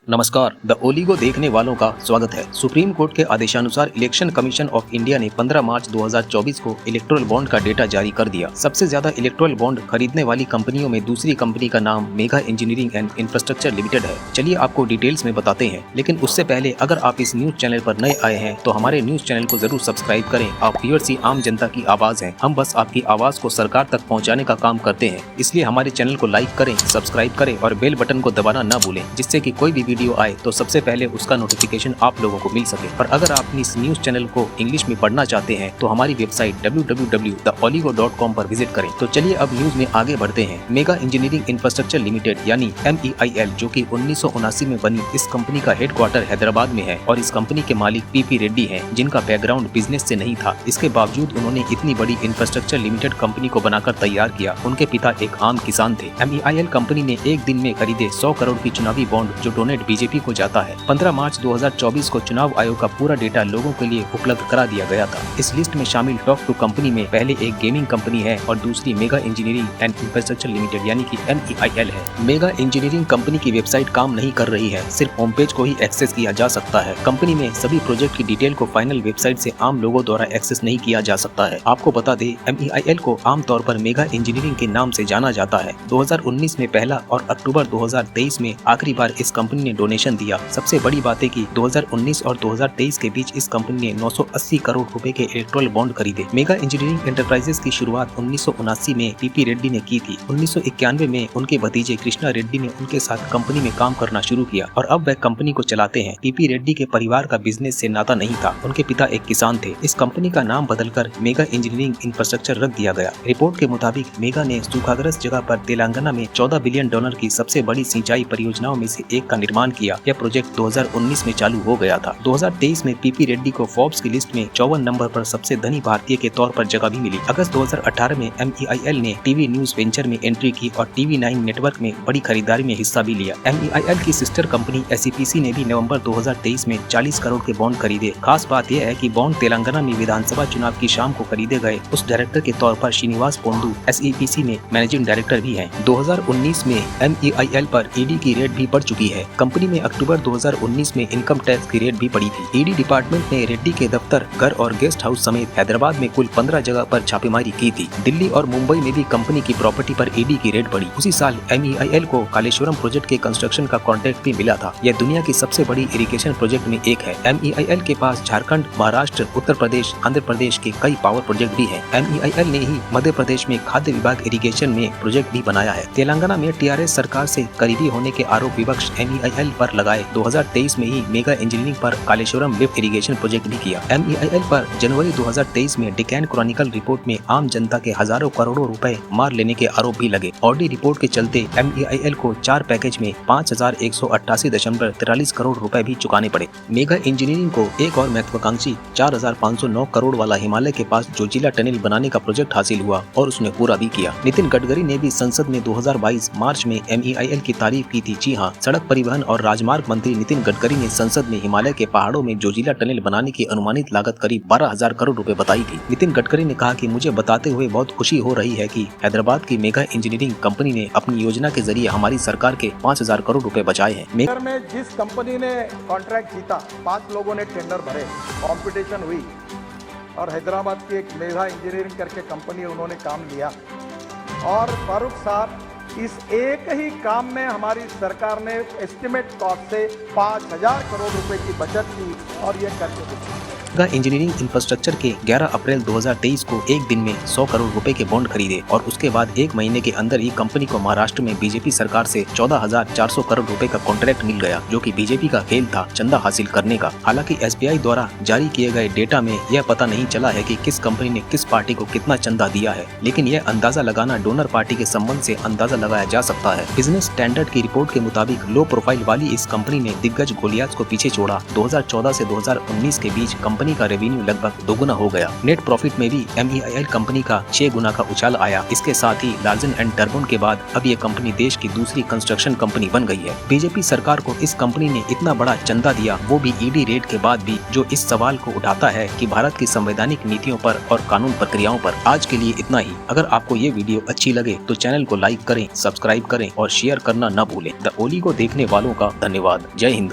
नमस्कार। The oligo देखने वालों का स्वागत है। सुप्रीम कोर्ट के आदेशानुसार इलेक्शन कमीशन ऑफ इंडिया ने 15 मार्च 2024 को इलेक्टोरल बॉन्ड का डेटा जारी कर दिया। सबसे ज्यादा इलेक्टोरल बॉन्ड खरीदने वाली कंपनियों में दूसरी कंपनी का नाम mega engineering and infrastructure limited है। चलिए आपको डिटेल्स में बताते हैं, लेकिन उससे पहले अगर आप इस न्यूज चैनल पर नए आए हैं तो हमारे न्यूज चैनल को जरूर सब्सक्राइब करें। आप व्यूअर्स ही आम जनता की आवाज है। हम बस आपकी आवाज को सरकार तक पहुँचाने का काम करते हैं, इसलिए हमारे चैनल को लाइक करें, सब्सक्राइब करें और बेल बटन को दबाना न भूलें, जिससे कि कोई भी वीडियो आए तो सबसे पहले उसका नोटिफिकेशन आप लोगों को मिल सके। और अगर आप इस न्यूज चैनल को इंग्लिश में पढ़ना चाहते हैं तो हमारी वेबसाइट www.theoligo.com पर विजिट करें। तो चलिए अब न्यूज में आगे बढ़ते हैं। मेगा इंजीनियरिंग इंफ्रास्ट्रक्चर लिमिटेड यानी MEIL, जो कि 1979 में बनी, इस कंपनी का हेडक्वार्टर हैदराबाद में है और इस कंपनी के मालिक PP रेड्डी हैं, जिनका बैकग्राउंड बिजनेस से नहीं था। इसके बावजूद उन्होंने इतनी बड़ी इंफ्रास्ट्रक्चर लिमिटेड कंपनी को बनाकर तैयार किया। उनके पिता एक आम किसान थे। MEIL कंपनी ने एक दिन में खरीदे 100 करोड़ की चुनावी बॉन्ड, जो डोनेट बीजेपी को जाता है। 15 मार्च 2024 को चुनाव आयोग का पूरा डेटा लोगों के लिए उपलब्ध करा दिया गया था। इस लिस्ट में शामिल टॉप 2 कंपनी में पहले एक गेमिंग कंपनी है और दूसरी mega engineering and infrastructure limited यानी कि MEIL है। मेगा इंजीनियरिंग कंपनी की वेबसाइट काम नहीं कर रही है, सिर्फ होम पेज को ही एक्सेस किया जा सकता है। कंपनी में सभी प्रोजेक्ट की डिटेल को फाइनल वेबसाइट से आम लोगों द्वारा एक्सेस नहीं किया जा सकता है। आपको बता दें, MEIL को आमतौर पर मेगा इंजीनियरिंग के नाम से जाना जाता है। 2019 में पहला और अक्टूबर 2023 में आखिरी बार इस कंपनी ने डोनेशन दिया। सबसे बड़ी बात है कि 2019 और 2023 के बीच इस कंपनी ने 980 करोड़ रुपए के इलेक्ट्रल बॉन्ड खरीदे। मेगा इंजीनियरिंग एंटरप्राइजेस की शुरुआत 1979 में PP रेड्डी ने की थी। 1991 में उनके भतीजे कृष्णा रेड्डी ने उनके साथ कंपनी में काम करना शुरू किया और अब वह कंपनी को चलाते हैं। PP रेड्डी के परिवार का बिजनेस से नाता नहीं था, उनके पिता एक किसान थे। इस कंपनी का नाम बदलकर मेगा इंजीनियरिंग इंफ्रास्ट्रक्चर रख दिया गया। रिपोर्ट के मुताबिक मेगा ने सूखाग्रस्त जगह पर तेलंगाना में $14 बिलियन की सबसे बड़ी सिंचाई परियोजनाओं में से एक का निर्माण किया। यह प्रोजेक्ट 2019 में चालू हो गया था। 2023 में PP रेड्डी को फोर्ब्स की लिस्ट में 54 नंबर पर सबसे धनी भारतीय के तौर पर जगह भी मिली। अगस्त 2018 में MEIL ने टीवी न्यूज वेंचर में एंट्री की और TV9 नेटवर्क में बड़ी खरीदारी में हिस्सा भी लिया। MEIL की सिस्टर कंपनी SEPC ने भी नवंबर 2023 में 40 करोड़ के बॉन्ड खरीदे। खास बात यह है कि बॉन्ड तेलंगाना में विधानसभा चुनाव की शाम को खरीदे गए। उस डायरेक्टर के तौर पर श्रीनिवास पोंडू SEPC में मैनेजिंग डायरेक्टर भी हैं। 2019 में MEIL पर ED की रेड भी बढ़ चुकी है। कंपनी में अक्टूबर 2019 में इनकम टैक्स की रेट भी पड़ी थी। ED डिपार्टमेंट ने रेड्डी के दफ्तर, घर और गेस्ट हाउस समेत हैदराबाद में कुल 15 जगह पर छापेमारी की थी। दिल्ली और मुंबई में भी कंपनी की प्रॉपर्टी पर ED की रेट पड़ी। उसी साल MEIL को कालेश्वरम प्रोजेक्ट के कंस्ट्रक्शन का कॉन्ट्रैक्ट भी मिला था। यह दुनिया की सबसे बड़ी इरिगेशन प्रोजेक्ट में एक है। MEIL के पास झारखंड, महाराष्ट्र, उत्तर प्रदेश, आंध्र प्रदेश के कई पावर प्रोजेक्ट भी है। MEIL ने ही मध्य प्रदेश में खाद्य विभाग इरिगेशन में प्रोजेक्ट भी बनाया है। तेलंगाना में TRS सरकार से करीबी होने के आरोप विपक्ष MEIL पर लगाए। 2023 में ही मेगा इंजीनियरिंग पर कालेश्वरम लिफ्ट इरिगेशन प्रोजेक्ट भी किया। MEIL पर जनवरी 2023 में डेक्कन क्रॉनिकल रिपोर्ट में आम जनता के हजारों करोड़ों रुपए मार लेने के आरोप भी लगे। ऑडी रिपोर्ट के चलते MEIL को 4 पैकेज में 5188.43 करोड़ रुपए भी चुकाने पड़े। मेगा इंजीनियरिंग को एक और महत्वाकांक्षी 4509 करोड़ वाला हिमालय के पास जोजिला टनल बनाने का प्रोजेक्ट हासिल हुआ और उसने पूरा भी किया। नितिन गडकरी ने भी संसद में 2022 मार्च में MEIL की तारीफ की थी। जी हाँ, सड़क परिवहन और राजमार्ग मंत्री नितिन गडकरी ने संसद में हिमालय के पहाड़ों में जोजिला टनल बनाने की अनुमानित लागत करीब 12,000 करोड़ रुपए बताई थी। नितिन गडकरी ने कहा कि मुझे बताते हुए बहुत खुशी हो रही है कि हैदराबाद की मेगा इंजीनियरिंग कंपनी ने अपनी योजना के जरिए हमारी सरकार के 5,000 करोड़ रुपए बचाए हैं। मेगर में जिस कंपनी ने कॉन्ट्रैक्ट जीता, 5 लोगों ने टेंडर भरे, कंपटीशन हुई और हैदराबाद की एक मेगा इंजीनियरिंग करके कंपनी उन्होंने काम लिया और फारूक साहब, इस एक ही काम में हमारी सरकार ने एस्टिमेट कॉस्ट से 5,000 करोड़ रुपए की बचत की और ये करके दिखाया। मेगा इंजीनियरिंग इंफ्रास्ट्रक्चर के 11 अप्रैल 2023 को एक दिन में 100 करोड़ रुपए के बॉन्ड खरीदे और उसके बाद एक महीने के अंदर ही कंपनी को महाराष्ट्र में बीजेपी सरकार से 14,400 करोड़ रुपए का कॉन्ट्रैक्ट मिल गया, जो कि बीजेपी का खेल था चंदा हासिल करने का। हालांकि SBI द्वारा जारी किए गए डेटा में यह पता नहीं चला है कि किस कंपनी ने किस पार्टी को कितना चंदा दिया है, लेकिन यह अंदाजा लगाना डोनर पार्टी के संबंध से अंदाजा लगाया जा सकता है। बिजनेस स्टैंडर्ड की रिपोर्ट के मुताबिक लो प्रोफाइल वाली इस कंपनी ने दिग्गज गोलियाज को पीछे छोड़ा। 2014 से 2019 के बीच कंपनी कंपनी का रेवेन्यू लगभग दोगुना हो गया। नेट प्रॉफिट में भी MEIL कंपनी का 6 गुना का उछाल आया। इसके साथ ही लार्सन एंड टर्बोन के बाद अब ये कंपनी देश की दूसरी कंस्ट्रक्शन कंपनी बन गई है। बीजेपी सरकार को इस कंपनी ने इतना बड़ा चंदा दिया, वो भी ईडी रेड के बाद भी, जो इस सवाल को उठाता है कि भारत की संवैधानिक नीतियों पर और कानून प्रक्रियाओं पर। आज के लिए इतना ही। अगर आपको ये वीडियो अच्छी लगे तो चैनल को लाइक करें, सब्सक्राइब करें और शेयर करना न भूलें। द ओली को देखने वालों का धन्यवाद। जय हिंद।